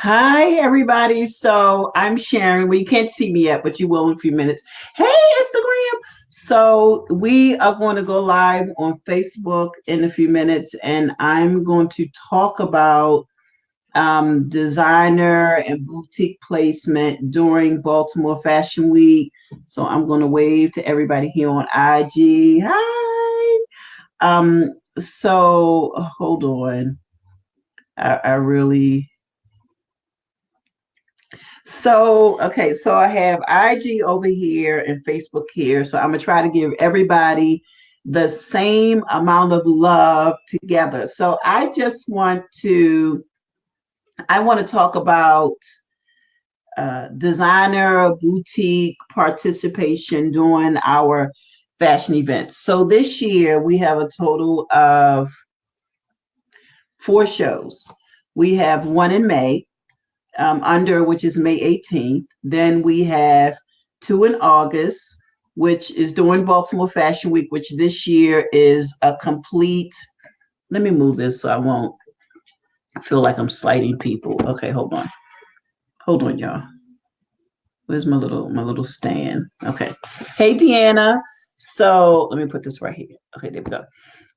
Hi, everybody. So I'm Sharon. Well, you can't see me yet, but you will in a few minutes. Hey, Instagram. So we are going to go live on Facebook in a few minutes, and I'm going to talk about designer and boutique placement during Baltimore Fashion Week. So I'm going to wave to everybody here on IG. Hi. So hold on. I really okay, so I have IG over here and Facebook here. So I'm gonna try to give everybody the same amount of love together. So I want to talk about designer boutique participation during our fashion events. So this year we have a total of four shows. We have one in May, under, which is May 18th. Then we have two in August, which is during Baltimore Fashion Week, which this year is a complete. Let me move this so I won't feel like I'm slighting people. Okay, hold on, y'all. Where's my little stand? Okay. Hey, Deanna. So let me put this right here. Okay, there we go.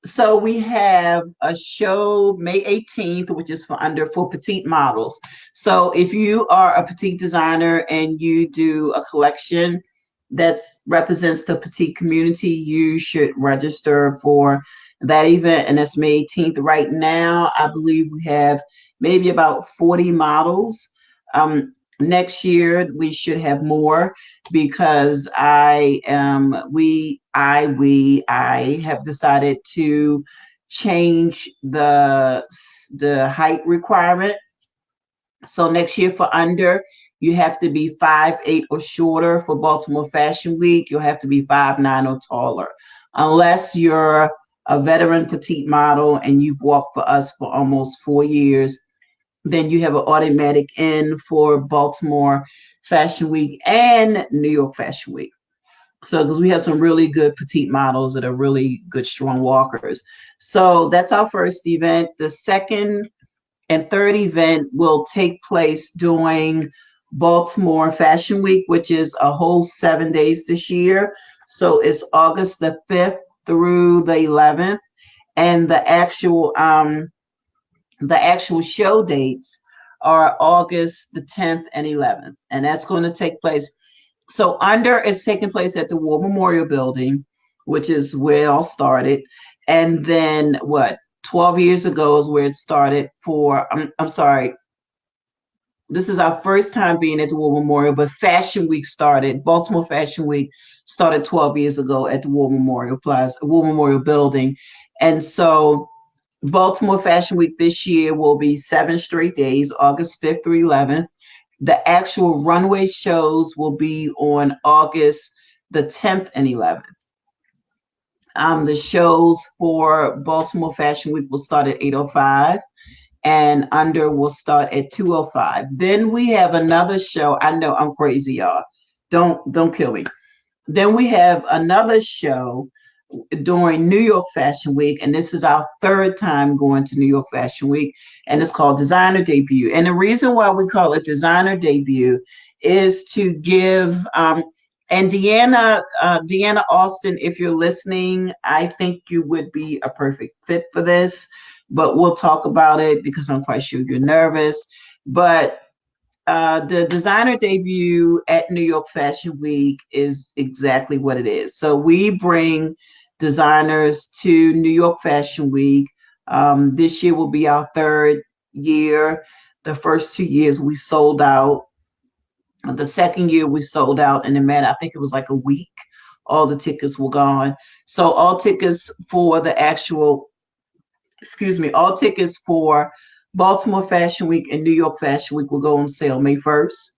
So we have a show May 18th, which is for Petite models. So if you are a petite designer and you do a collection that represents the petite community, you should register for that event. And that's May 18th. Right now, I believe we have maybe about 40 models. Next year we should have more because I have decided to change the height requirement. So next year for under, you have to be 5'8" or shorter. For Baltimore Fashion Week, you'll have to be 5'9" or taller, unless you're a veteran petite model and you've walked for us for almost 4 years. Then you have an automatic in for Baltimore Fashion Week and New York Fashion Week. So, because we have some really good petite models that are really good, strong walkers. So, that's our first event. The second and third event will take place during Baltimore Fashion Week, which is a whole 7 days this year. So, it's August the 5th through the 11th. And the actual show dates are August the 10th and 11th, and that's going to take place. So under is taking place at the War Memorial Building, which is where it all started. And then 12 years ago is where it started for, I'm sorry, this is our first time being at the War Memorial, but Baltimore Fashion Week started 12 years ago at the War Memorial Plaza, War Memorial Building. And so Baltimore Fashion Week this year will be 7 straight days, August 5th through 11th. The actual runway shows will be on August the 10th and 11th. The shows for Baltimore Fashion Week will start at 8:05 and under will start at 2:05. Then we have another show. I know I'm crazy, y'all. Don't kill me. Then we have another show during New York Fashion Week, and this is our third time going to New York Fashion Week, and it's called Designer Debut. And the reason why we call it Designer Debut is to give and Deanna Austin, if you're listening, I think you would be a perfect fit for this, but we'll talk about it because I'm quite sure you're nervous. But the designer debut at New York Fashion Week is exactly what it is. So we bring designers to New York Fashion Week. This year will be our third year. The first 2 years we sold out. The second year we sold out in a matter, I think it was like a week. All the tickets were gone. So all tickets for all tickets for Baltimore Fashion Week and New York Fashion Week will go on sale May 1st.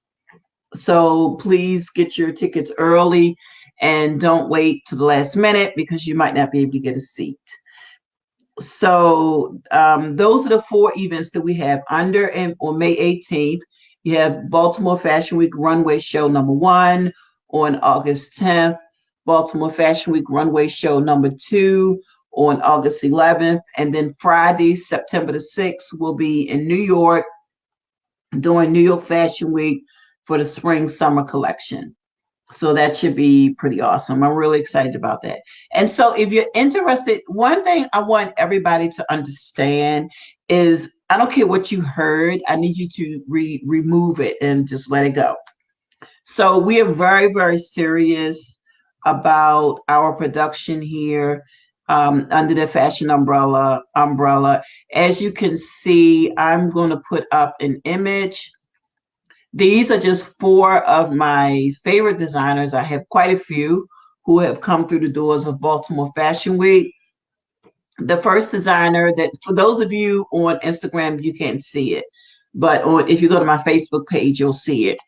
So please get your tickets early and don't wait to the last minute because you might not be able to get a seat. So those are the four events that we have under and on May 18th. You have Baltimore Fashion Week Runway Show number 1 on August 10th, Baltimore Fashion Week Runway Show number 2 on August 11th, and then Friday, September the 6th, will be in New York during New York Fashion Week for the spring summer collection. So that should be pretty awesome. I'm really excited about that. And so if you're interested, one thing I want everybody to understand is I don't care what you heard. I need you to remove it and just let it go. So we are very, very serious about our production here under the fashion umbrella. As you can see, I'm going to put up an image. These are just four of my favorite designers. I have quite a few who have come through the doors of Baltimore Fashion Week. The first designer that, for those of you on Instagram, you can't see it, but if you go to my Facebook page, you'll see it.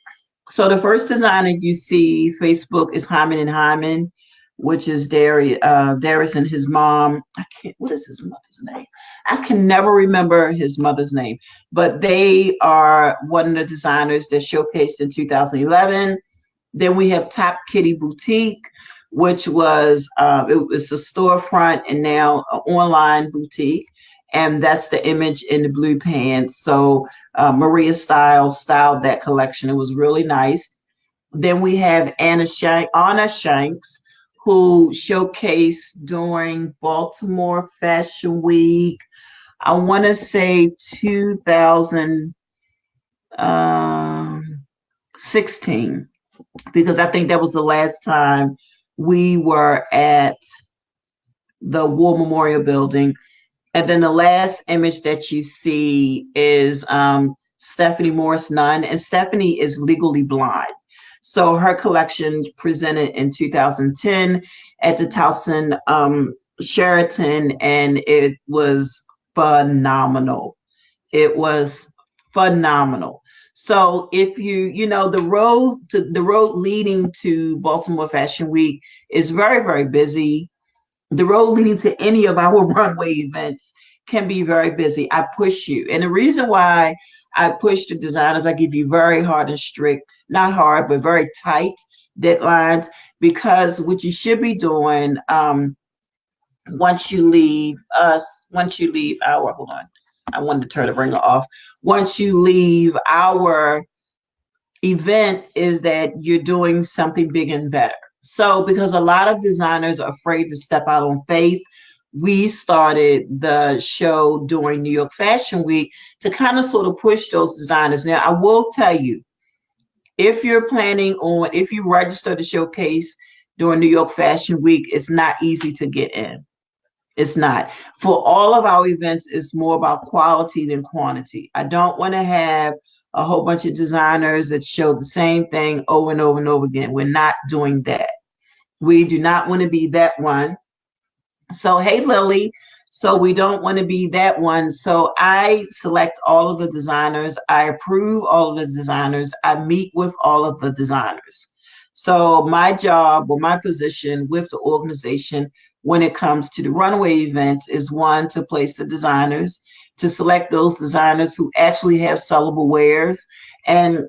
So the first designer you see, Facebook, is Hyman and Hyman, which is Darius and his mom. What is his mother's name? I can never remember his mother's name, but they are one of the designers that showcased in 2011. Then we have Top Kitty Boutique, which was it was a storefront and now an online boutique. And that's the image in the blue pants. So Maria styled that collection. It was really nice. Then we have Anna Shanks, who showcased during Baltimore Fashion Week. I want to say 2016, because I think that was the last time we were at the War Memorial Building. And then the last image that you see is Stephanie Morris Nunn, and Stephanie is legally blind. So her collection presented in 2010 at the Towson Sheraton, and it was phenomenal. It was phenomenal. So if the road leading to Baltimore Fashion Week is very, very busy. The road leading to any of our runway events can be very busy. I push you. And the reason why I push the designers, I give you very hard and strict, not hard, but very tight deadlines, because what you should be doing once you leave our, hold on, I wanted to turn the ringer off. Once you leave our event is that you're doing something big and better. So because a lot of designers are afraid to step out on faith, we started the show during New York Fashion Week to kind of sort of push those designers. Now, I will tell you, if you register to showcase during New York Fashion Week, it's not easy to get in. It's not. For all of our events, it's more about quality than quantity. I don't want to have a whole bunch of designers that show the same thing over and over and over again. We're not doing that. We do not want to be that one. So, hey, Lily. So we don't want to be that one. So I select all of the designers. I approve all of the designers. I meet with all of the designers. So my job or my position with the organization when it comes to the runway events is, one, to place the designers, to select those designers who actually have sellable wares. And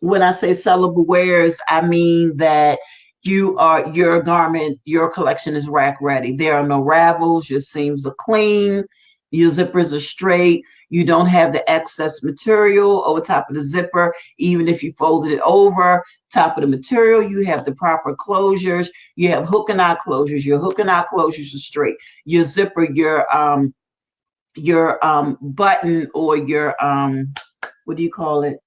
when I say sellable wares, I mean that your garment, your collection is rack ready. There are no ravels, your seams are clean, your zippers are straight, you don't have the excess material over top of the zipper. Even if you folded it over top of the material, you have the proper closures. You have hook and eye closures. Your hook and eye closures are straight. Your zipper, your button, or your what do you call it?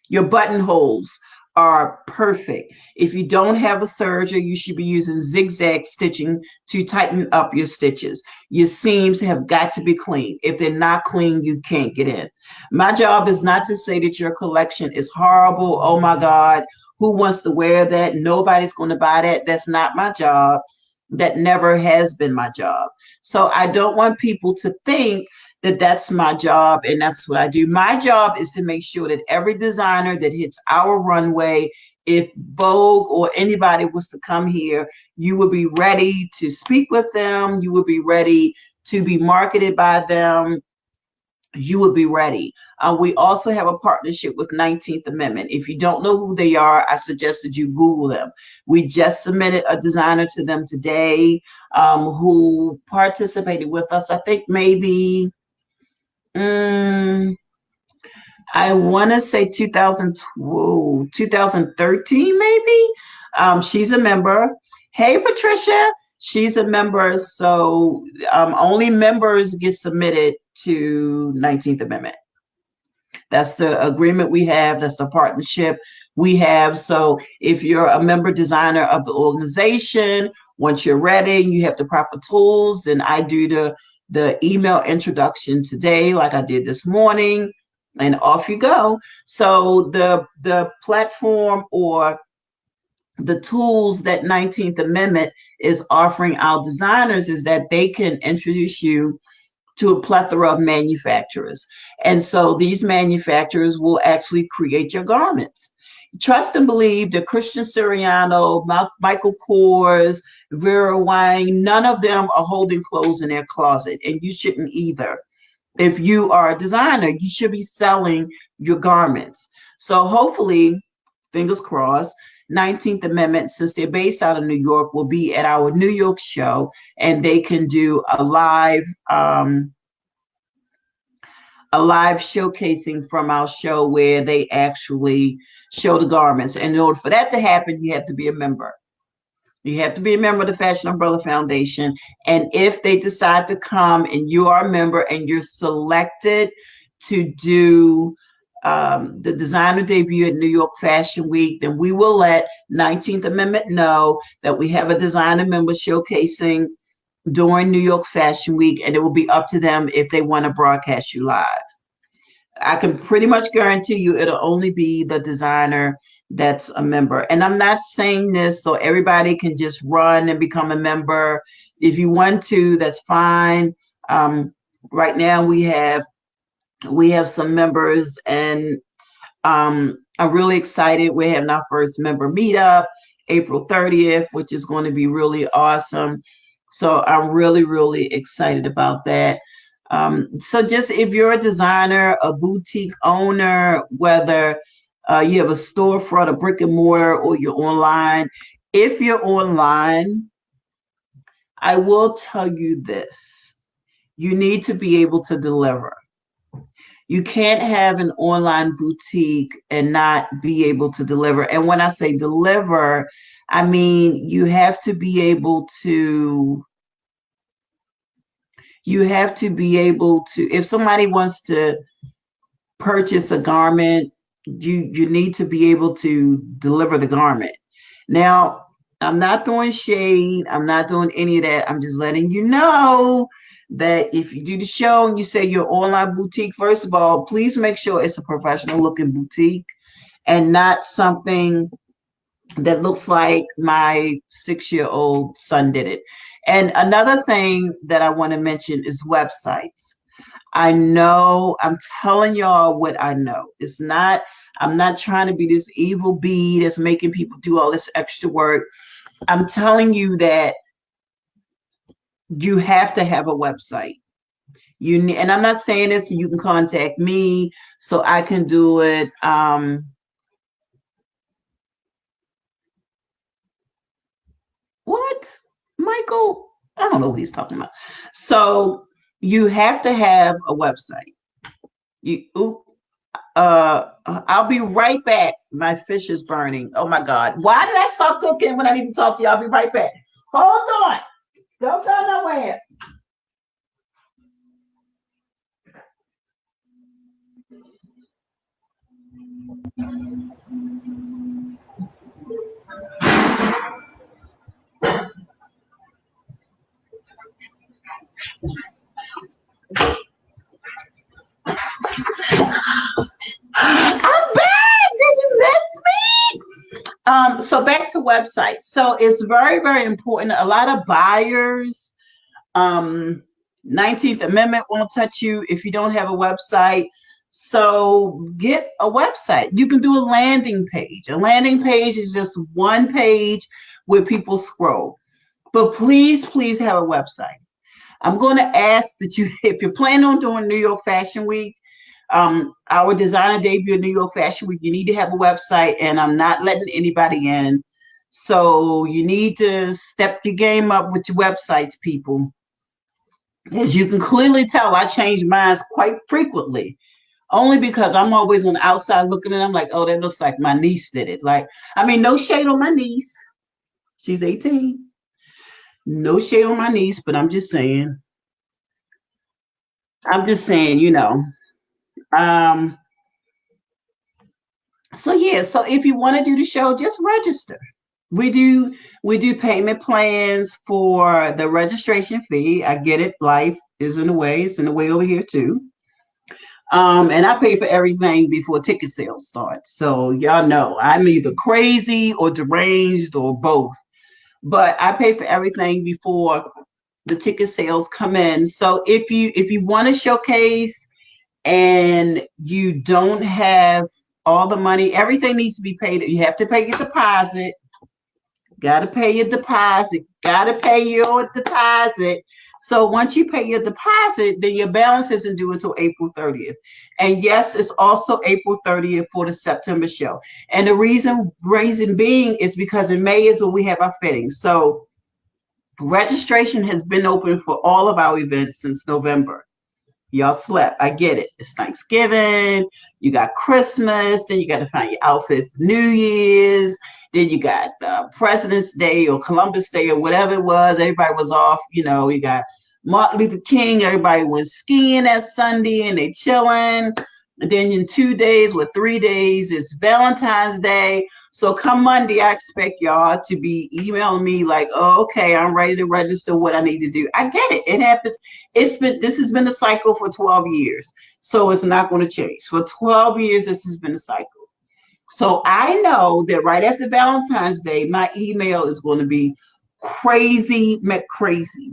Your buttonholes are perfect. If you don't have a serger, you should be using zigzag stitching to tighten up your stitches. Your seams have got to be clean. If they're not clean, you can't get in. My job is not to say that your collection is horrible. Oh my God, who wants to wear that? Nobody's going to buy that. That's not my job. That never has been my job. So I don't want people to think that that's my job and that's what I do. My job is to make sure that every designer that hits our runway, if Vogue or anybody was to come here, you will be ready to speak with them. You will be ready to be marketed by them. You would be ready. We also have a partnership with 19th Amendment. If you don't know who they are, I suggest that you Google them. We just submitted a designer to them today who participated with us. I think maybe, I I want to say 2013, maybe. She's a member. Hey, Patricia, she's a member. So only members get submitted to 19th Amendment. That's the agreement we have. That's the partnership we have. So if you're a member designer of the organization, once you're ready, you have the proper tools, then I do the email introduction today, like I did this morning, and off you go. So the platform or the tools that 19th Amendment is offering our designers is that they can introduce you to a plethora of manufacturers. And so these manufacturers will actually create your garments. Trust and believe that Christian Siriano, Michael Kors, Vera Wang, none of them are holding clothes in their closet, and you shouldn't either. If you are a designer, you should be selling your garments. So hopefully, fingers crossed, 19th Amendment, since they're based out of New York, will be at our New York show, and they can do a live showcasing from our show where they actually show the garments. And in order for that to happen, you have to be a member. You have to be a member of the Fashion Umbrella Foundation. And if they decide to come and you are a member and you're selected to do the designer debut at New York Fashion Week, then we will let 19th Amendment know that we have a designer member showcasing during New York Fashion Week, and it will be up to them if they want to broadcast you live. I can pretty much guarantee you it'll only be the designer that's a member. And I'm not saying this so everybody can just run and become a member. If you want to, that's fine. Right now we have some members, and I'm really excited. We're having our first member meetup April 30th, which is going to be really awesome. So I'm really, really excited about that. So just if you're a designer, a boutique owner, whether you have a storefront, a brick and mortar, or you're online, if you're online, I will tell you this. You need to be able to deliver. You can't have an online boutique and not be able to deliver. And when I say deliver, I mean you have to be able to, if somebody wants to purchase a garment, you need to be able to deliver the garment. Now, I'm not throwing shade. I'm not doing any of that. I'm just letting you know that if you do the show and you say you're online boutique, first of all, please make sure it's a professional looking boutique and not something that looks like my 6-year-old son did it. And another thing that I want to mention is websites. I know, I'm telling y'all what I know. I'm not trying to be this evil bee that's making people do all this extra work. I'm telling you that you have to have a website. And I'm not saying this so you can contact me so I can do it. What? Michael? I don't know what he's talking about. So you have to have a website. I'll be right back. My fish is burning. Oh my God. Why did I start cooking when I need to talk to you? I'll be right back. Hold on. Don't go nowhere. I'm back. Did you miss me? So back to websites. So it's very, very important. A lot of buyers, 19th Amendment won't touch you if you don't have a website. So get a website. You can do a landing page. A landing page is just one page where people scroll. But please, please have a website. I'm going to ask that you, if you're planning on doing New York Fashion Week, our designer debut at New York Fashion Week, you need to have a website, and I'm not letting anybody in. So you need to step your game up with your websites, people. As you can clearly tell, I change mine quite frequently. Only because I'm always on the outside looking and I'm like, oh, that looks like my niece did it. Like, I mean, no shade on my niece. She's 18. No shade on my niece, but I'm just saying, you know. Um, so yeah, so if you want to do the show, just register. We do we do payment plans for the registration fee. I get it, life is in the way, it's in the way over here too. And I pay for everything before ticket sales start. So y'all know I'm either crazy or deranged or both. But I pay for everything before the ticket sales come in. So if you want to showcase and you don't have all the money, everything needs to be paid. You have to pay your deposit. Got to pay your deposit. Got to pay your deposit. So once you pay your deposit, then your balance isn't due until April 30th. And yes, it's also April 30th for the September show. And the reason being is because in May is when we have our fittings. So registration has been open for all of our events since November. Y'all slept. I get it. It's Thanksgiving. You got Christmas. Then you got to find your outfit for New Year's. Then you got President's Day or Columbus Day or whatever it was. Everybody was off. You know, you got Martin Luther King. Everybody went skiing that Sunday and they chilling. And then in 2 days or 3 days, it's Valentine's Day. So come Monday, I expect y'all to be emailing me like, oh, okay, I'm ready to register what I need to do. I get it. It happens. This has been a cycle for 12 years. So it's not going to change. For 12 years, this has been a cycle. So I know that right after Valentine's Day, my email is going to be crazy, crazy.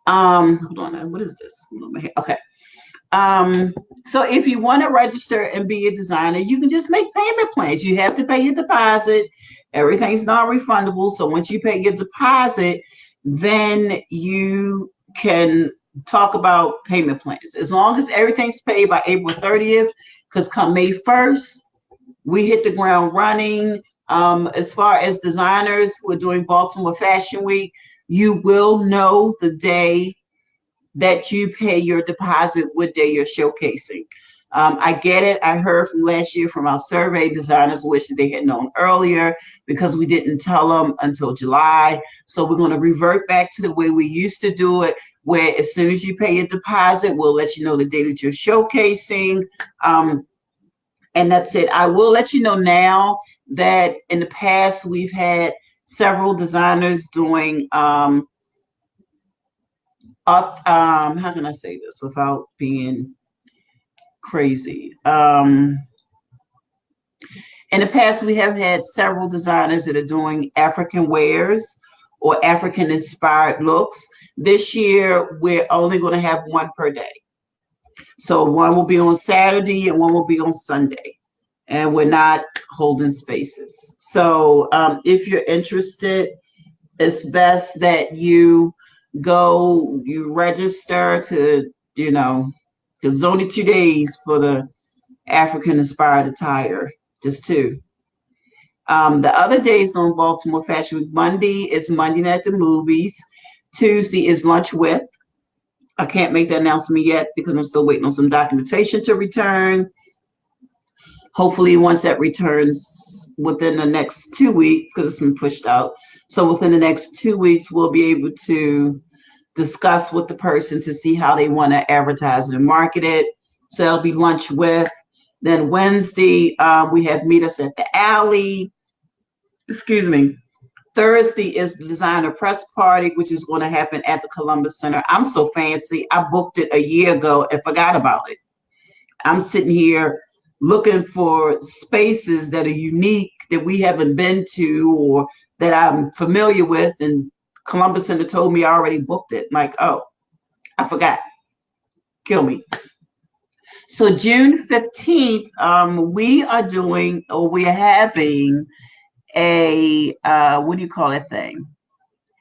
Hold on, what is this? Okay. So if you want to register and be a designer, you can just make payment plans. You have to pay your deposit. Everything's non-refundable. So once you pay your deposit, then you can talk about payment plans. As long as everything's paid by April 30th, because come May 1st, we hit the ground running. As far as designers who are doing Baltimore Fashion Week, you will know the day that you pay your deposit, what day you're showcasing. I get it. I heard from last year from our survey, designers wish they had known earlier because we didn't tell them until July. So we're going to revert back to the way we used to do it, where as soon as you pay your deposit, we'll let you know the day that you're showcasing. And that's it. I will let you know now that in the past, we've had several designers doing how can I say this without being crazy? In the past, we have had several designers that are doing African wares or African inspired looks. This year, we're only going to have one per day. So one will be on Saturday and one will be on Sunday. And we're not holding spaces. So if you're interested, it's best that you register to, because it's only 2 days for the African inspired attire, just 2. The other days on Baltimore Fashion Week, Monday is Monday night at the movies. Tuesday is lunch with. I can't make the announcement yet because I'm still waiting on some documentation to return. Hopefully once that returns within the next 2 weeks, because it's been pushed out. So within the next 2 weeks, we'll be able to discuss with the person to see how they want to advertise and market it. So it'll be lunch with. Then Wednesday, we have Meet Us at the Alley. Excuse me. Thursday is the designer press party, which is going to happen at the Columbus Center. I'm so fancy. I booked it a year ago and forgot about it. I'm sitting here looking for spaces that are unique that we haven't been to or that I'm familiar with. And Columbus Center told me I already booked it. I'm like, oh, I forgot. Kill me. So June 15th, we are having a, what do you call that thing?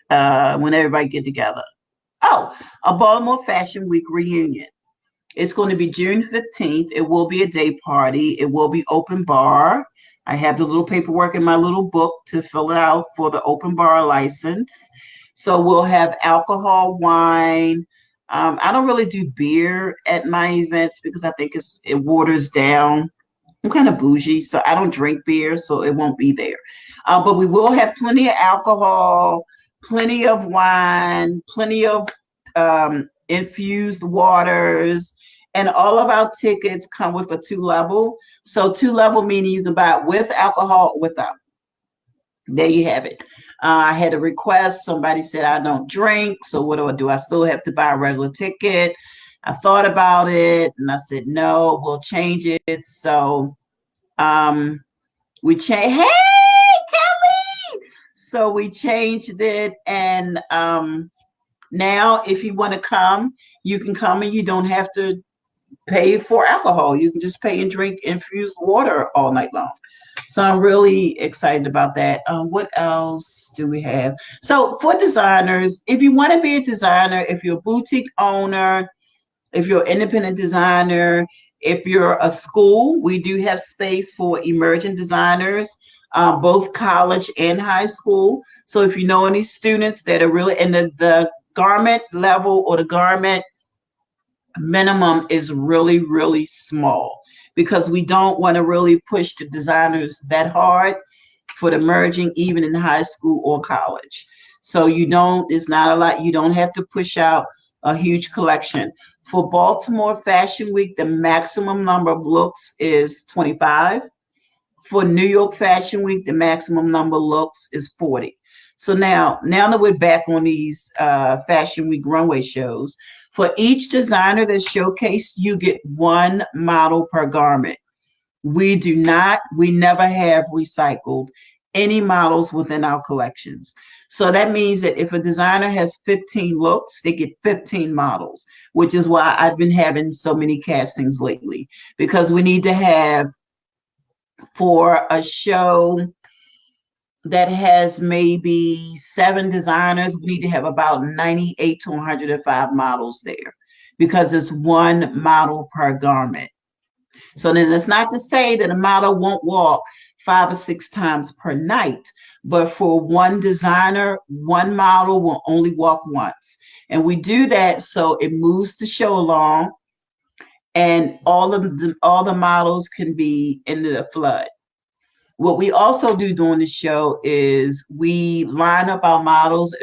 When everybody get together. Oh, a Baltimore Fashion Week reunion. It's going to be June 15th. It will be a day party. It will be open bar. I have the little paperwork in my little book to fill it out for the open bar license. So we'll have alcohol, wine. I don't really do beer at my events because I think it waters down. I'm kind of bougie, so I don't drink beer, so it won't be there. But we will have plenty of alcohol, plenty of wine, plenty of infused waters, and all of our tickets come with a 2 level. So 2 level meaning you can buy it with alcohol or without. There you have it. I had a request. Somebody said I don't drink, so what do I do? I still have to buy a regular ticket. I thought about it, and I said no, we'll change it. So we changed. Hey, Kelly! So we changed it, and now if you want to come, you can come, and you don't have to pay for alcohol. You can just pay and drink infused water all night long. So I'm really excited about that. What else do we have? So for designers, if you want to be a designer, if you're a boutique owner, if you're an independent designer, if you're a school, we do have space for emerging designers, both college and high school. So if you know any students that are really in the garment level or the garment minimum is really, really small because we don't want to really push the designers that hard for the merging, even in high school or college. So it's not a lot. You don't have to push out a huge collection. For Baltimore Fashion Week, the maximum number of looks is 25. For New York Fashion Week, the maximum number of looks is 40. So now that we're back on these Fashion Week runway shows, for each designer that's showcased, you get 1 model per garment. We never have recycled any models within our collections. So that means that if a designer has 15 looks, they get 15 models, which is why I've been having so many castings lately, because we need to have, for a show that has maybe 7 designers, we need to have about 98 to 105 models there because it's 1 model per garment. So then it's not to say that a model won't walk 5 or 6 times per night, but for 1 designer, 1 model will only walk once. And we do that so it moves the show along and all the models can be into the flood. What we also do during the show is we line up our models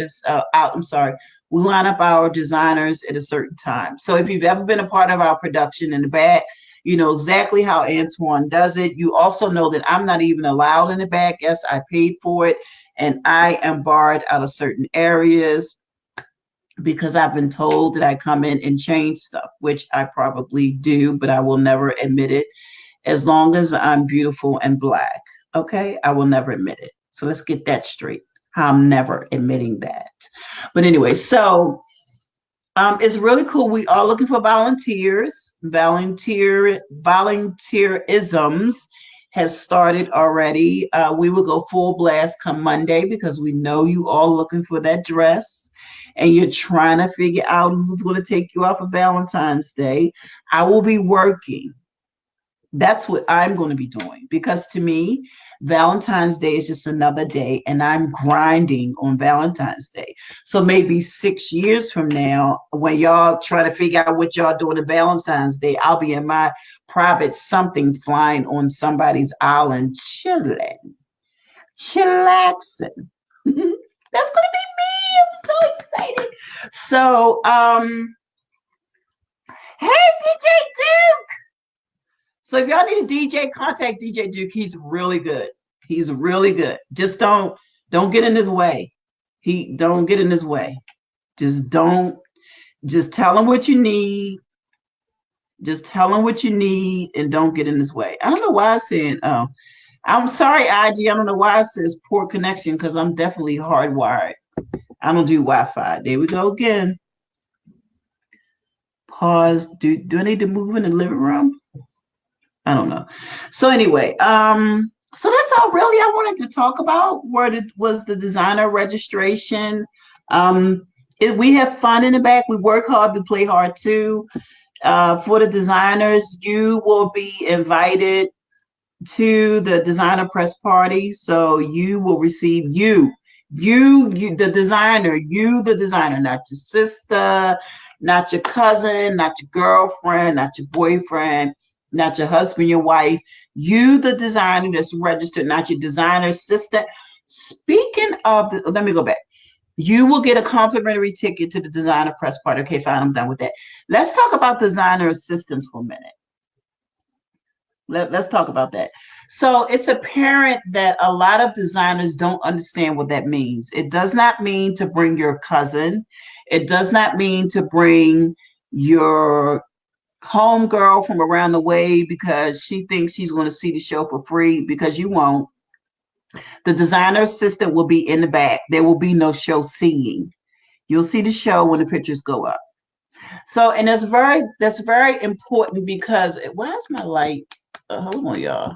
we line up our designers at a certain time. So if you've ever been a part of our production in the back, you know exactly how Antoine does it. You also know that I'm not even allowed in the back. Yes, I paid for it, and I am barred out of certain areas because I've been told that I come in and change stuff, which I probably do, but I will never admit it as long as I'm beautiful and Black. Okay, I will never admit it. So let's get that straight. I'm never admitting that. But anyway, so it's really cool. We are looking for volunteers. Volunteerisms has started already. We will go full blast come Monday because we know you all looking for that dress and you're trying to figure out who's going to take you out for Valentine's Day. I will be working. That's what I'm going to be doing because to me, Valentine's Day is just another day and I'm grinding on Valentine's Day. So maybe 6 years from now, when y'all try to figure out what y'all doing on Valentine's Day, I'll be in my private something flying on somebody's island, chillaxing. That's going to be me. I'm so excited. So, hey, DJ Duke. So if y'all need a DJ, contact DJ Duke. He's really good. He's really good. Just don't get in his way. Don't get in his way. Just tell him what you need. Just tell him what you need and don't get in his way. I don't know why I said, I'm sorry, IG. I don't know why it says poor connection because I'm definitely hardwired. I don't do Wi-Fi. There we go again. Pause. Do I need to move in the living room? I don't know. So anyway, so that's all really I wanted to talk about. Was the designer registration. We have fun in the back. We work hard. We play hard too. For the designers, you will be invited to the designer press party. So you will receive The designer, not your sister, not your cousin, not your girlfriend, not your boyfriend, not your husband, your wife. You, the designer that's registered, not your designer assistant. Speaking of, let me go back. You will get a complimentary ticket to the designer press party. Okay, fine, I'm done with that. Let's talk about designer assistants for a minute. Let's talk about that. So it's apparent that a lot of designers don't understand what that means. It does not mean to bring your cousin. It does not mean to bring your homegirl from around the way because she thinks she's going to see the show for free, because you won't. The designer assistant will be in the back. There will be no show seeing. You'll see the show when the pictures go up. So, and that's very important, because why is my light? Hold on, y'all.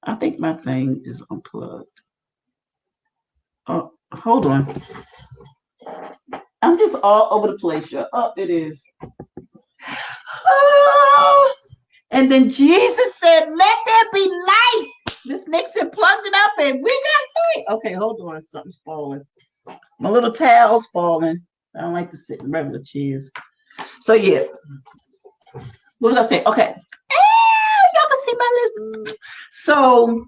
I think my thing is unplugged. Oh, hold on. I'm just all over the place, y'all. Oh, it is. Oh. And then Jesus said, "Let there be light." Miss Nixon plugged it up and we got light. Okay, hold on. Something's falling. My little towel's falling. I don't like to sit in regular chairs. So yeah. What was I saying? Okay. Y'all can see my list. So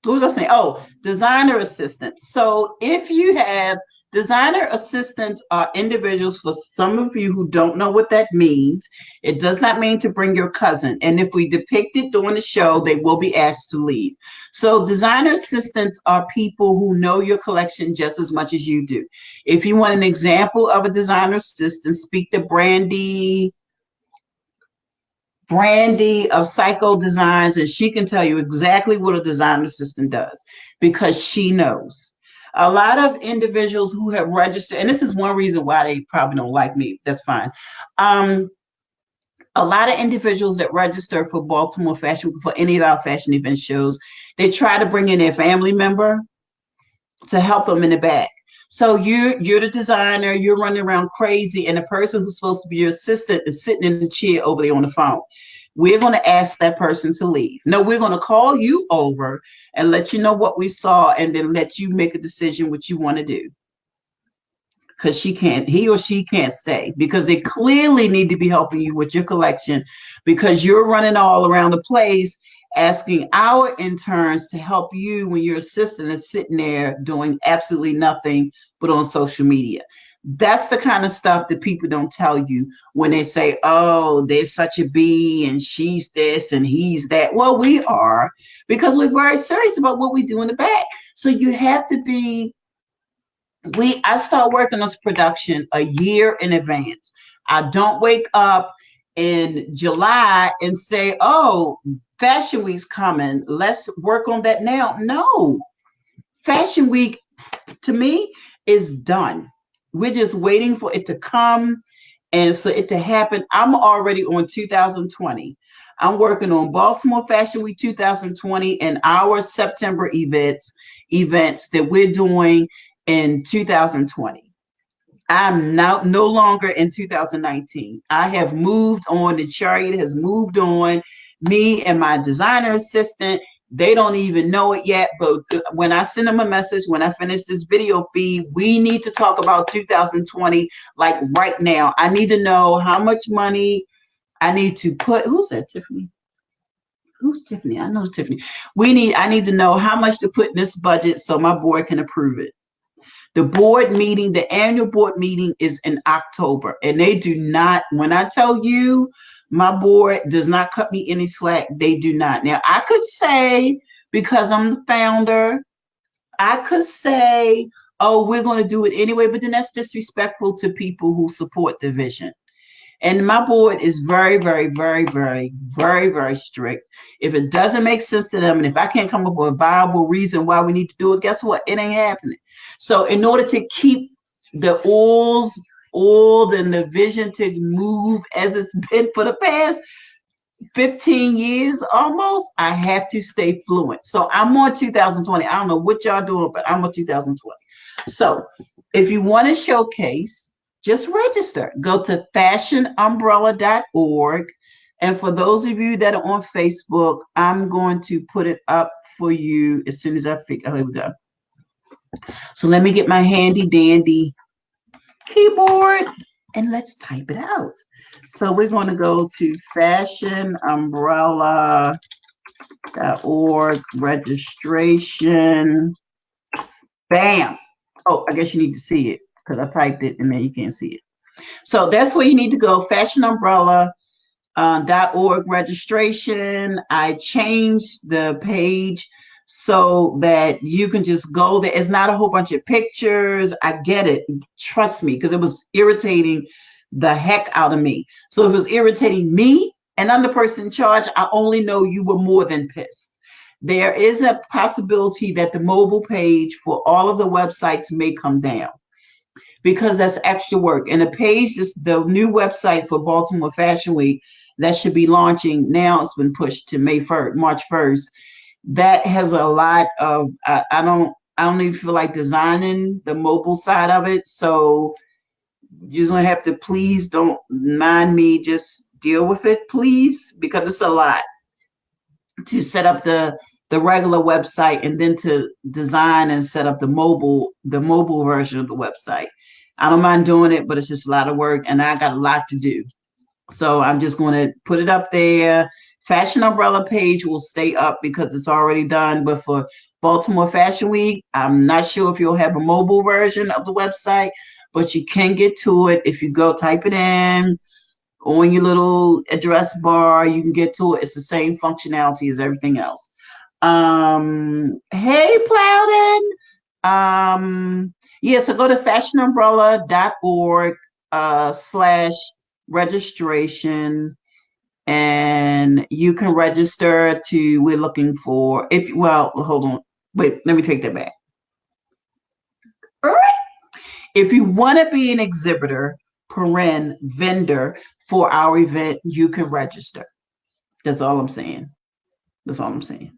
what was I saying? Oh, designer assistants. So if you have designer assistants, are individuals, for some of you who don't know what that means, it does not mean to bring your cousin. And if we depict it during the show, they will be asked to leave. So designer assistants are people who know your collection just as much as you do. If you want an example of a designer assistant, speak to Brandy of Psycho Designs, and she can tell you exactly what a designer assistant does, because she knows. A lot of individuals who have registered, and this is one reason why they probably don't like me, that's fine. A lot of individuals that register for Baltimore Fashion, for any of our fashion event shows, they try to bring in their family member to help them in the back. So you're the designer, you're running around crazy, and the person who's supposed to be your assistant is sitting in the chair over there on the phone. We're going to ask that person to leave. No, we're going to call you over and let you know what we saw, and then let you make a decision what you want to do. Because he or she can't stay, because they clearly need to be helping you with your collection, because you're running all around the place asking our interns to help you when your assistant is sitting there doing absolutely nothing but on social media. That's the kind of stuff that people don't tell you when they say, "Oh, there's such a bee and she's this and he's that." Well, we are, because we're very serious about what we do in the back. So you have to be, I start working on this production a year in advance. I don't wake up in July and say, "Oh, Fashion Week's coming, let's work on that now." No, Fashion Week to me is done. We're just waiting for it to come and for it to happen. I'm already on 2020. I'm working on Baltimore Fashion Week 2020 and our September events that we're doing in 2020. I'm now no longer in 2019. I have moved on. The chariot has moved on. Me and my designer assistant, they don't even know it yet. But when I send them a message, when I finish this video feed, we need to talk about 2020, like right now. I need to know how much money I need to put. Who's that, Tiffany? Who's Tiffany? I know it's Tiffany. I need to know how much to put in this budget so my board can approve it. The annual board meeting is in October, and they do not, when I tell you my board does not cut me any slack, they do not. Now, I could say, because I'm the founder, I could say, "Oh, we're going to do it anyway," but then that's disrespectful to people who support the vision. And my board is very, very, very, very, very, very strict. If it doesn't make sense to them, and if I can't come up with a viable reason why we need to do it, guess what? It ain't happening. So in order to keep the oiled and the vision to move as it's been for the past 15 years almost, I have to stay fluent. So I'm on 2020. I don't know what y'all doing, but I'm on 2020. So if you want to showcase, just register. Go to fashionumbrella.org, And for those of you that are on Facebook, I'm going to put it up for you as soon as I figure. Oh, here we go. So let me get my handy dandy keyboard and let's type it out. So we're going to go to fashionumbrella.org registration. Bam. Oh, I guess you need to see it because I typed it and then you can't see it. So that's where you need to go, fashionumbrella.org registration. I changed the page so that you can just go there. It's not a whole bunch of pictures. I get it. Trust me, because it was irritating the heck out of me. So if it was irritating me and I'm the person in charge, I only know you were more than pissed. There is a possibility that the mobile page for all of the websites may come down because that's extra work. And the page is the new website for Baltimore Fashion Week that should be launching now. It's been pushed to March 1st. That has a lot of, I don't even feel like designing the mobile side of it. So you're going to have to, please don't mind me, just deal with it, please, because it's a lot to set up the regular website and then to design and set up the mobile version of the website. I don't mind doing it, but it's just a lot of work and I got a lot to do. So I'm just going to put it up there. Fashion Umbrella page will stay up because it's already done. But for Baltimore Fashion Week, I'm not sure if you'll have a mobile version of the website, but you can get to it. If you go type it in on your little address bar, you can get to it. It's the same functionality as everything else. Hey, Plowden. Yeah, so go to fashionumbrella.org /registration and you can register to, we're looking for, hold on, wait, let me take that back. All right. If you want to be an exhibitor, vendor for our event, you can register. That's all I'm saying. That's all I'm saying.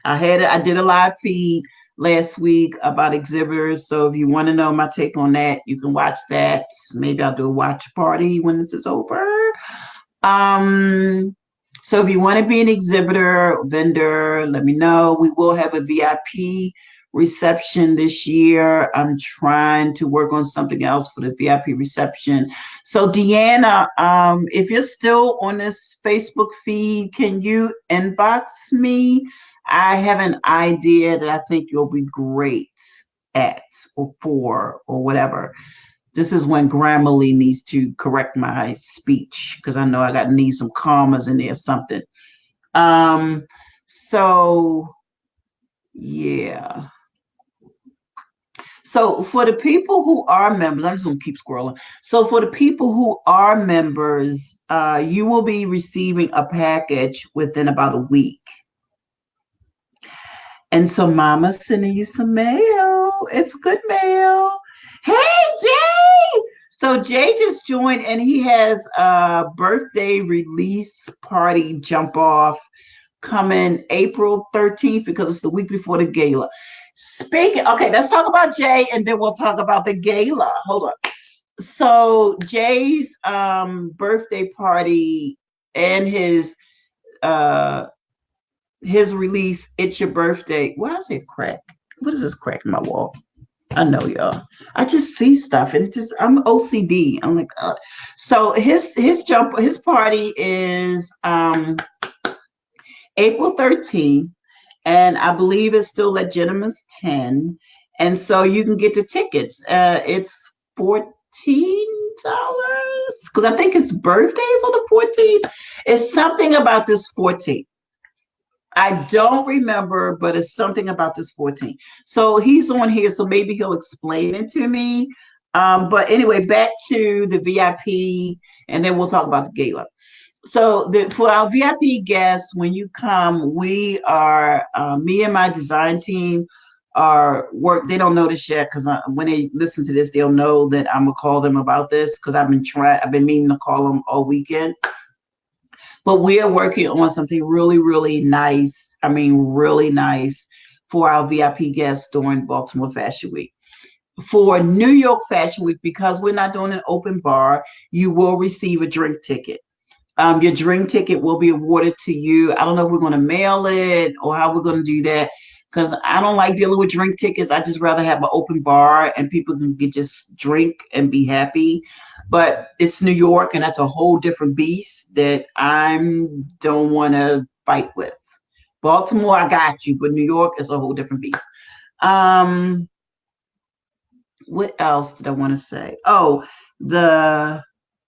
I did a live feed last week about exhibitors. So if you want to know my take on that, you can watch that. Maybe I'll do a watch party when this is over. So if you want to be an exhibitor, vendor, let me know. We will have a VIP reception this year. I'm trying to work on something else for the VIP reception. So Deanna, if you're still on this Facebook feed, can you inbox me? I have an idea that I think you'll be great at or for or whatever. This is when Grammarly needs to correct my speech because I know I need some commas in there, something. So yeah. So for the people who are members, I'm just gonna keep scrolling. So for the people who are members, you will be receiving a package within about a week. And so Mama's sending you some mail. It's good mail. Hey, Jay! So Jay just joined and he has a birthday release party jump off coming April 13th because it's the week before the gala. Okay, let's talk about Jay and then we'll talk about the gala. Hold on. So Jay's birthday party and his release, It's Your Birthday. Why is it crack? What is this crack in my wall? I know, y'all. I just see stuff and it's just, I'm OCD. I'm like, so his party is April 13th, and I believe it's still at Gentleman's 10. And so you can get the tickets. It's $14 because I think his birthday is on the 14th. It's something about this 14th. I don't remember, but it's something about this 14. So he's on here, so maybe he'll explain it to me. But anyway, back to the VIP, and then we'll talk about the gala. So for our VIP guests, when you come, we are, me and my design team they don't know this yet because when they listen to this, they'll know that I'm gonna call them about this because I've been meaning to call them all weekend. But we are working on something really, really nice. I mean, really nice for our VIP guests during Baltimore Fashion Week. For New York Fashion Week, because we're not doing an open bar, you will receive a drink ticket. Your drink ticket will be awarded to you. I don't know if we're going to mail it or how we're going to do that, because I don't like dealing with drink tickets. I just rather have an open bar and people can just drink and be happy. But it's New York, and that's a whole different beast that I don't want to fight with. Baltimore, I got you, but New York is a whole different beast. Um, what else did I want to say? Oh,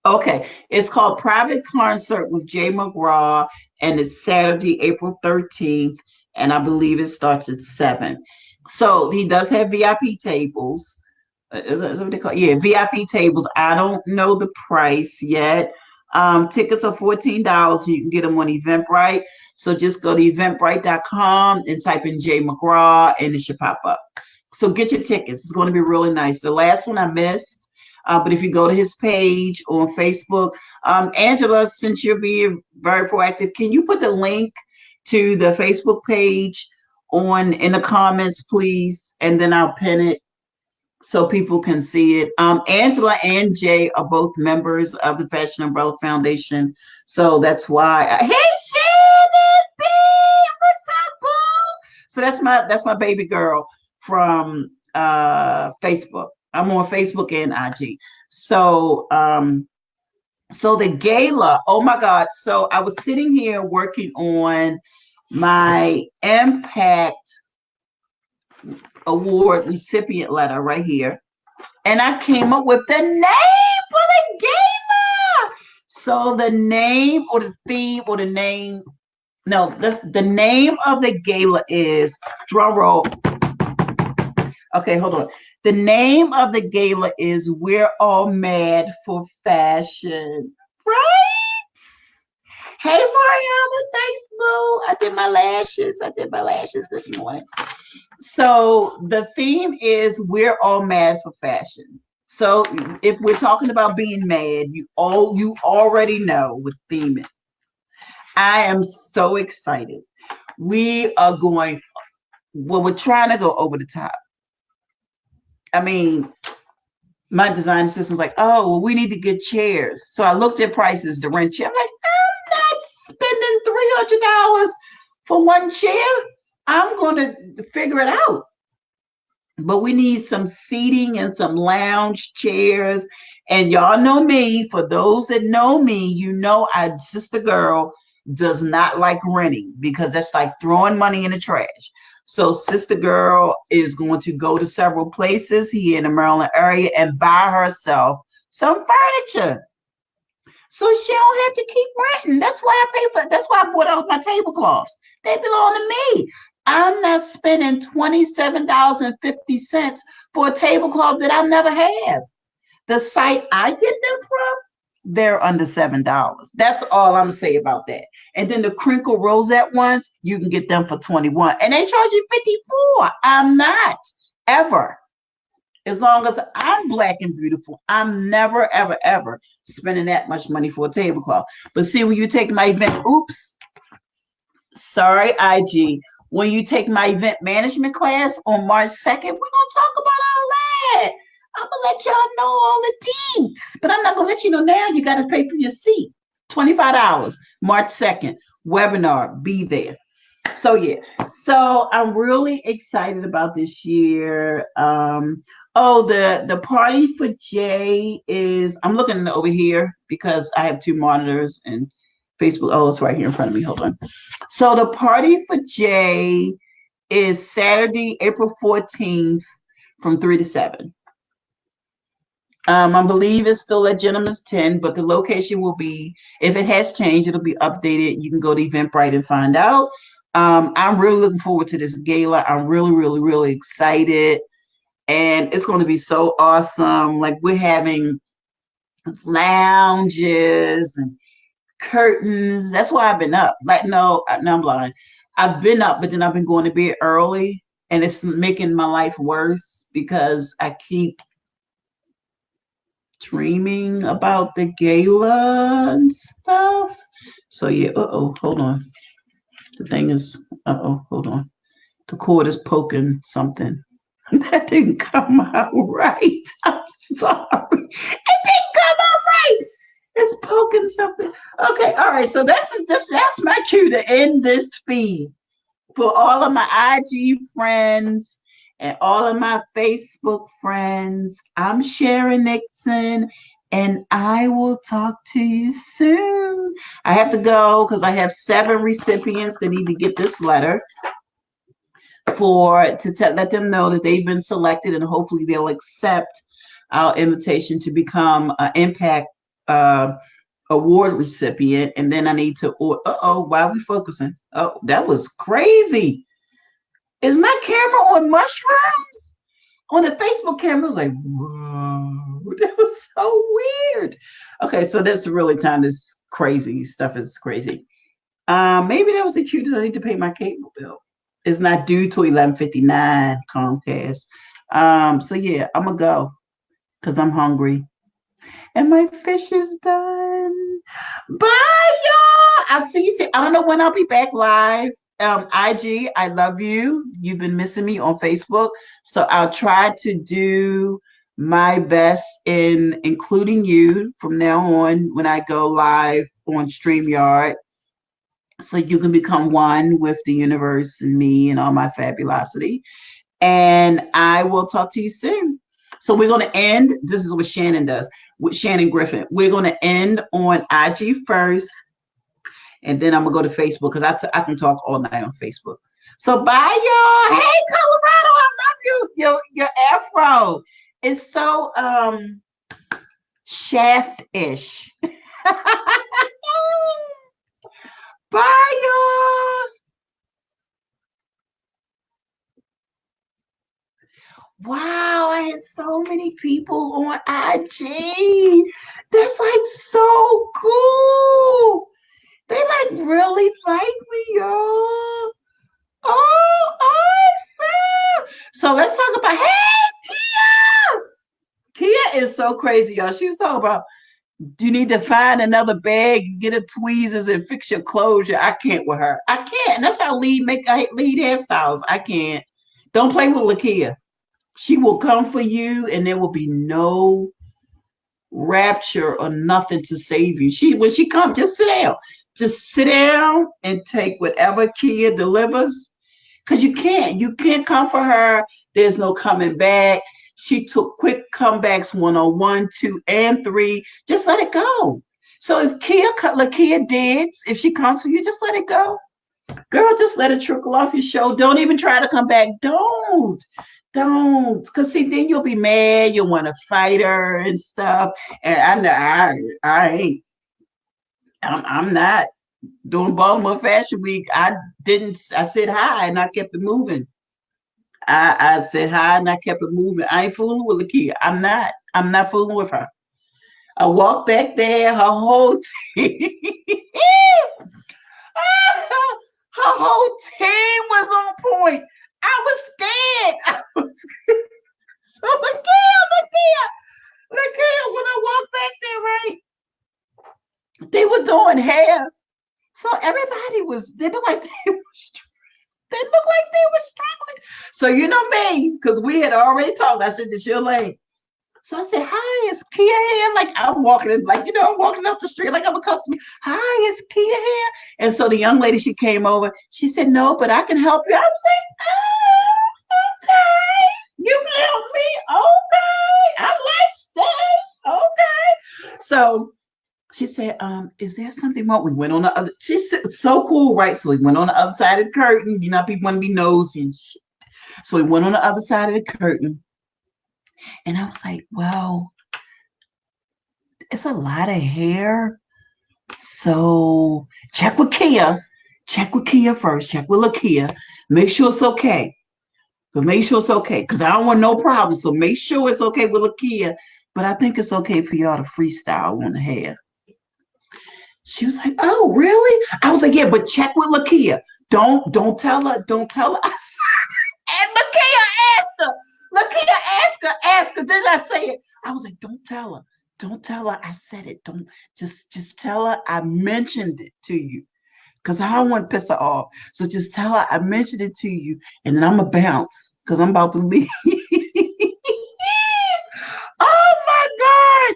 okay. It's called Private Concert with Jay McGraw, and it's Saturday, April 13th, and I believe it starts at 7. So he does have VIP tables. Is that what they call it? Yeah, VIP tables. I don't know the price yet. Tickets are $14. You can get them on Eventbrite. So just go to eventbrite.com and type in Jay McGraw, and it should pop up. So get your tickets. It's going to be really nice. The last one I missed, but if you go to his page on Facebook, Angela, since you're being very proactive, can you put the link to the Facebook page in the comments, please? And then I'll pin it so people can see it. Angela and Jay are both members of the Fashion Umbrella Foundation, so that's why. Hey, Shannon B, what's up, boo? So that's my baby girl from Facebook. I'm on Facebook and IG. So so the gala, oh my God. So I was sitting here working on my Impact Award recipient letter right here, and I came up with the name for the gala. So the name or the theme or the name, no, the name of the gala is, drum roll. Okay, hold on. The name of the gala is We're All Mad for Fashion, right? Hey, Mariana, thanks, boo. I did my lashes this morning. So the theme is We're All Mad for Fashion. So if we're talking about being mad, you already know what theme is. I am so excited. We're trying to go over the top. I mean, my design assistant's like, oh, well, we need to get chairs. So I looked at prices to rent chair. I'm like, I'm not spending $300 for one chair. I'm going to figure it out. But we need some seating and some lounge chairs. And y'all know me. For those that know me, you know Sister Girl does not like renting, because that's like throwing money in the trash. So Sister Girl is going to go to several places here in the Maryland area and buy herself some furniture, so she don't have to keep renting. That's why I bought all my tablecloths. They belong to me. I'm not spending $27.50 for a tablecloth that I'll never have. The site I get them from, they're under $7. That's all I'm saying about that. And then the crinkle rosette ones, you can get them for $21, and they charge you $54. I'm not ever. As long as I'm black and beautiful, I'm never, ever, ever spending that much money for a tablecloth. But see, when you take my event, sorry, IG. When you take my event management class on March 2nd, we're going to talk about all that. I'm going to let y'all know all the deets, but I'm not going to let you know now. You got to pay for your seat. $25, March 2nd, webinar, be there. So yeah, so I'm really excited about this year. The party for Jay is, I'm looking over here because I have two monitors and Facebook. Oh, it's right here in front of me. Hold on. So the party for Jay is Saturday, April 14th from 3 to 7. I believe it's still at Gentleman's 10, but the location will be, if it has changed, it'll be updated. You can go to Eventbrite and find out. I'm really looking forward to this gala. I'm really, really, really excited. And it's going to be so awesome. Like, we're having lounges and curtains. That's why I've been up. Like, no, I'm lying. I've been up, but then I've been going to bed early, and it's making my life worse because I keep dreaming about the gala and stuff. So yeah, hold on. The thing is, hold on. The cord is poking something. That didn't come out right. I'm sorry. It didn't come out right. It's poking something. Okay, all right. So that's my cue to end this feed for all of my IG friends and all of my Facebook friends. I'm Sharon Nixon, and I will talk to you soon. I have to go because I have 7 recipients that need to get this letter let them know that they've been selected, and hopefully they'll accept our invitation to become an impact uh, award recipient. And then I need to, why are we focusing? Oh, that was crazy. Is my camera on mushrooms? On the Facebook camera, it was like, whoa, that was so weird. Okay, so that's really time. This crazy stuff is crazy. Maybe that was a cue that I need to pay my cable bill. It's not due till 11:59 Comcast. So yeah, I'm gonna go because I'm hungry and my fish is done. Bye, y'all. I'll see you soon. I don't know when I'll be back live. IG, I love you. You've been missing me on Facebook, so I'll try to do my best in including you from now on when I go live on StreamYard, so you can become one with the universe and me and all my fabulosity. And I will talk to you soon. So we're going to end. This is what Shannon does with Shannon Griffin. We're going to end on IG first, and then I'm going to go to Facebook because I can talk all night on Facebook. So bye, y'all. Hey, Colorado, I love you. Your afro is so shaft-ish. Bye, y'all. Wow, I had so many people on IG. That's like so cool. They like really like me, y'all. Oh, awesome. So let's talk about, hey, Kia. Kia is so crazy, y'all. She was talking about you need to find another bag, get a tweezers, and fix your closure. I can't with her. I can't. And that's how lead hairstyles. I can't. Don't play with Lakia. She will come for you, and there will be no rapture or nothing to save you. When she comes, just sit down and take whatever Kia delivers, because you can't come for her. There's no coming back. She took quick comebacks 101, 2, and 3. Just let it go. So if Lakia digs, if she comes for you, just let it go. Girl, just let it trickle off your show. Don't even try to come back. Don't. Because see, then you'll be mad. You'll want to fight her and stuff. And I ain't. I'm not doing Baltimore Fashion Week. I said hi and I kept it moving. I said hi and I kept it moving. I ain't fooling with Lakia. I'm not fooling with her. I walked back there, her whole team. Her whole team was on point. I was scared. So Lakia, when I walked back there, right, they were doing hair. So everybody they looked like they were struggling. So you know me, because we had already talked. I said, this your lane. So I said, hi, is Kia here? Like I'm walking I'm walking up the street like I'm a customer. Hi, is Kia here? And so the young lady, she came over. She said, no, but I can help you. I was like, okay. You can help me. Okay. I like steps. Okay. So she said, is there something wrong? We went on the other. She's so cool, right? So we went on the other side of the curtain. You know, people want to be nosy and shit. So we went on the other side of the curtain. And I was like, well, it's a lot of hair. So check with Kia. Check with Kia first. Check with Lakia. Make sure it's okay. But make sure it's okay. Because I don't want no problems. So make sure it's okay with Lakia. But I think it's okay for y'all to freestyle on the hair. She was like, oh, really? I was like, yeah, but check with Lakia. Don't tell her. Don't tell her. And Lakia asked her. Then I say it. I was like, don't tell her. Don't tell her I said it. Don't just tell her I mentioned it to you. Because I don't want to piss her off. So just tell her I mentioned it to you. And then I'm going to bounce. Because I'm about to leave. Oh my God.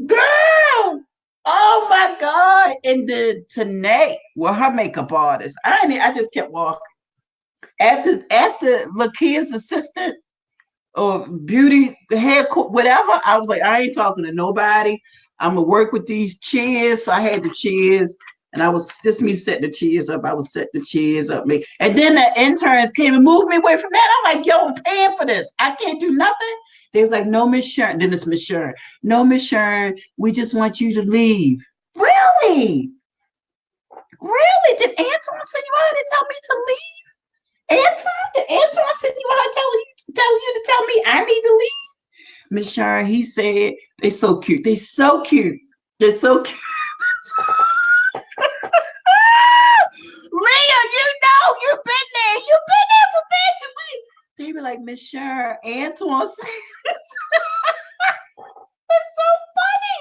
Girl. Oh my my God. And then Tanae, well, her makeup artist. I just kept walking. After Lakia's assistant or beauty hair whatever, I was like, I ain't talking to nobody. I'm gonna work with these chairs. So I had the chairs, and I was just me setting the chairs up. I was setting the chairs up, me. And then the interns came and moved me away from that. I'm like, yo, I'm paying for this. I can't do nothing. They was like, no, Miss Sharon. Then it's Miss Sharon. No, Miss Sharon, we just want you to leave. Really? Really? Did Antoine send you out and tell me to leave? Antoine sent you out tell you to tell me I need to leave? Miss Sharon, he said, they're so cute. They're so cute. They're so cute. Leah, you know, you've been there. You've been there for Fashion Week. They be like, Miss Sharon, Antoine said this. It's so funny.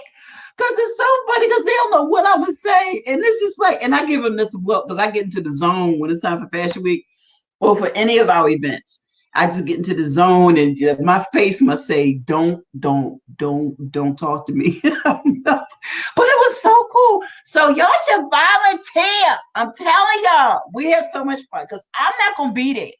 Because it's so funny because they don't know what I'm going to say. And it's just like, and I give them this look because I get into the zone when it's time for Fashion Week or for any of our events. I just get into the zone and my face must say, don't talk to me. But it was so cool. So y'all should volunteer. I'm telling y'all, we have so much fun because I'm not going to be there.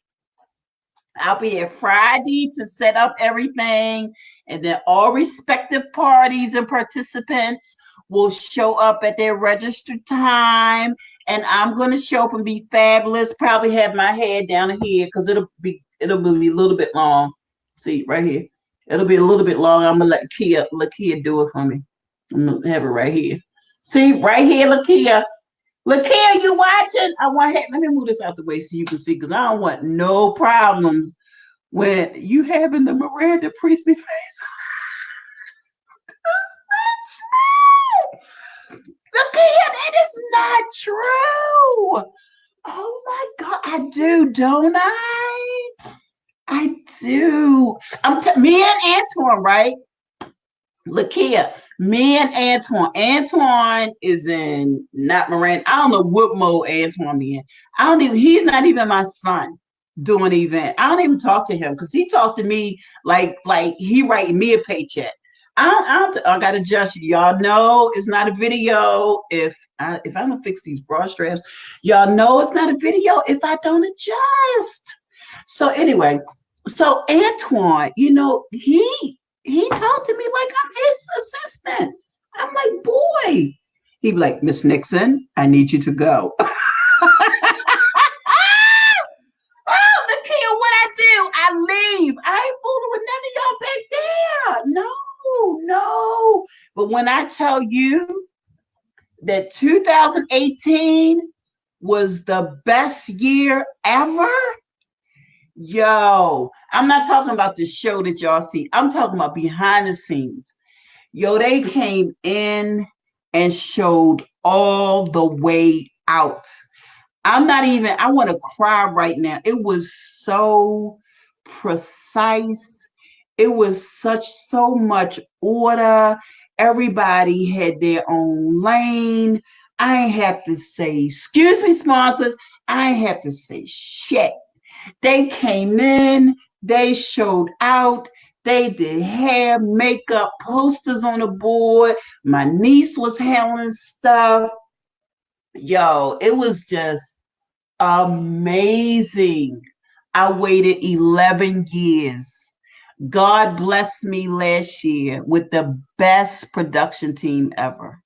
I'll be there Friday to set up everything. And then all respective parties and participants will show up at their registered time. And I'm going to show up and be fabulous. Probably have my hair down here because it'll be a little bit long. See, right here. It'll be a little bit long. I'm going to let Lakia do it for me. I'm going to have it right here. See, right here, Lakia. Lakia, you watching? Let me move this out the way so you can see because I don't want no problems when you having the Miranda Priestley face. Lakia, that is not true. Oh my God, I do, don't I? I do. Me and Antoine, right? Lakia, me and Antoine. Antoine is in not Miranda. I don't know what mode Antoine be in. He's not even my son doing the event. I don't even talk to him because he talked to me like he writing me a paycheck. I gotta adjust. Y'all know it's not a video if I don't fix these bra straps. Y'all know it's not a video if I don't adjust. So anyway, so Antoine, you know, he talked to me like I'm his assistant. I'm like, boy. He'd be like, Miss Nixon, I need you to go. Oh, Nakia, what I do? I leave. I ain't fooling with none of y'all back there. No. But when I tell you that 2018 was the best year ever, yo, I'm not talking about the show that y'all see. I'm talking about behind the scenes. Yo, they came in and showed all the way out. I want to cry right now. It was so precise. It was so much order. Everybody had their own lane. I ain't have to say, excuse me, sponsors. I ain't have to say shit. They came in, they showed out, they did hair, makeup, posters on the board. My niece was handling stuff. Yo, it was just amazing. I waited 11 years. God blessed me last year with the best production team ever.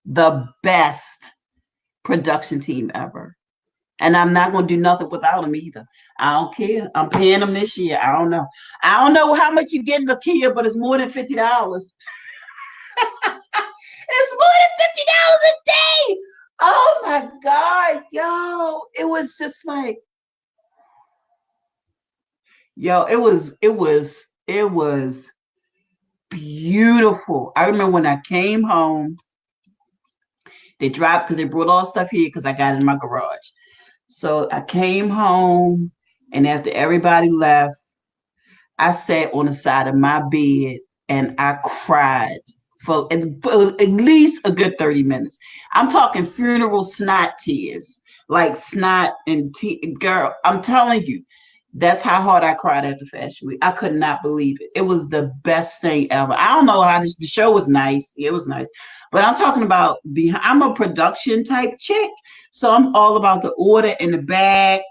The best production team ever. And I'm not going to do nothing without them either. I don't care. I'm paying them this year. I don't know. I don't know how much you get in the Kia, but it's more than $50. It's more than $50 a day. Oh my God, yo. It was just like, yo, it was beautiful. I remember when I came home, they dropped because they brought all stuff here because I got it in my garage. So I came home, and after everybody left, I sat on the side of my bed and I cried for at least a good 30 minutes. I'm talking funeral snot tears, like snot and girl, I'm telling you, That's how hard I cried after Fashion Week. I could not believe it. It was the best thing ever. I don't know how the show was nice. It was nice. But I'm talking about I'm a production type chick. So I'm all about the order in the bag.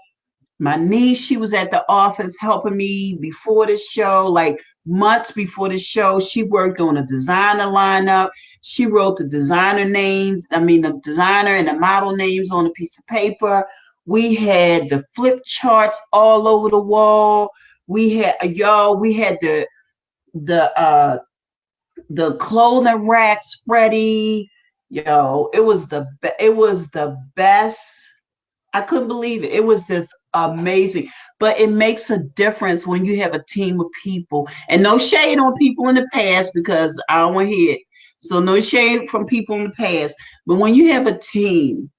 My niece, she was at the office helping me before the show, like months before the show. She worked on a designer lineup. She wrote the designer names, the designer and the model names on a piece of paper. We had the flip charts all over the wall. We had the the clothing racks ready. It was the best. I couldn't believe it. It was just amazing. But it makes a difference when you have a team of people. And no shade on people in the past because I don't want to hear it. So no shade from people in the past. But when you have a team,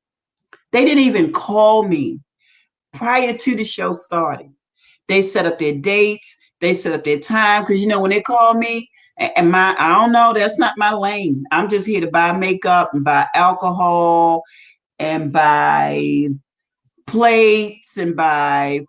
they didn't even call me prior to the show starting. They set up their dates. They set up their time. Because, when they call me, and I don't know, that's not my lane. I'm just here to buy makeup and buy alcohol and buy plates and buy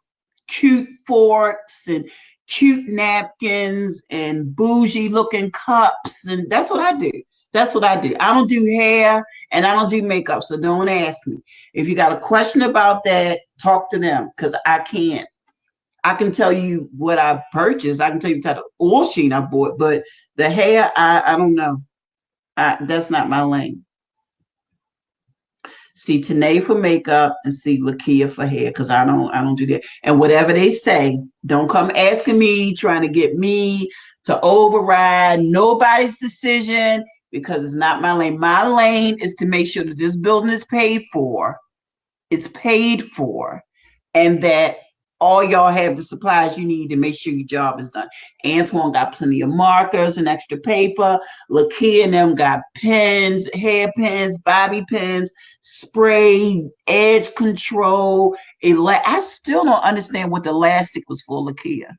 cute forks and cute napkins and bougie looking cups. And that's what I do. That's what I do. I don't do hair and I don't do makeup. So don't ask me. If you got a question about that, talk to them because I can't. I can tell you what I purchased. I can tell you the type of oil sheen I bought, but the hair, I don't know. That's not my lane. See Tanae for makeup and see Lakia for hair because I don't do that. And whatever they say, don't come asking me, trying to get me to override nobody's decision because it's not my lane. My lane is to make sure that this building is paid for. It's paid for, and that all y'all have the supplies you need to make sure your job is done. Antoine got plenty of markers and extra paper. Lakia and them got pens, hair pens, bobby pins, spray, edge control. I still don't understand what the elastic was for, Lakia.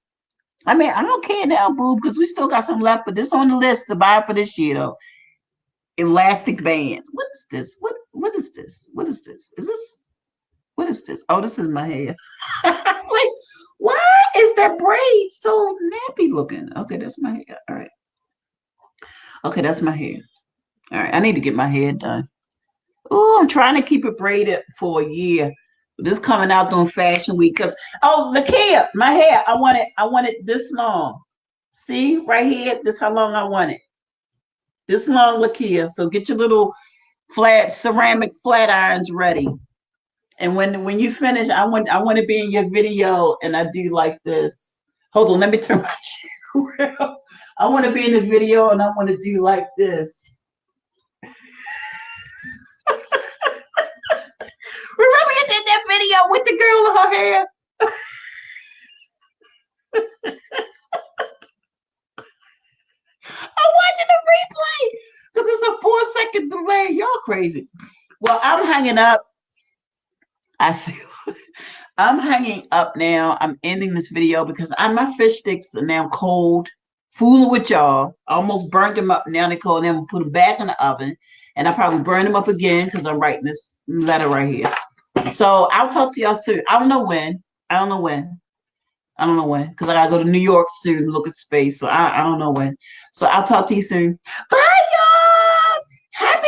I mean, I don't care now, boo, because we still got some left, but this on the list to buy for this year, though. Elastic bands. What is this? What is this? What is this? What is this? Oh, this is my hair. Like, why is that braid so nappy looking? Okay, that's my hair. All right. Okay, that's my hair. All right, I need to get my hair done. Oh, I'm trying to keep it braided for a year. This coming out during Fashion Week because Lakia, my hair. I want it this long. See right here. This how long I want it. This long, Lakia. So get your little flat ceramic flat irons ready. And when you finish, I want to be in your video and I do like this. Hold on, let me turn my shit around. I want to be in the video and I want to do like this. Remember you did that video with the girl in her hair? I'm watching the replay because it's a 4-second delay. Y'all crazy. Well, I'm hanging up. I see. I'm hanging up now. I'm ending this video because my fish sticks are now cold. Fooling with y'all. I almost burnt them up. Now they're cold. Then I'm put them back in the oven. And I probably burn them up again because I'm writing this letter right here. So I'll talk to y'all soon. I don't know when. Because I gotta go to New York soon, look at space. So I don't know when. So I'll talk to you soon. Bye, y'all. Happy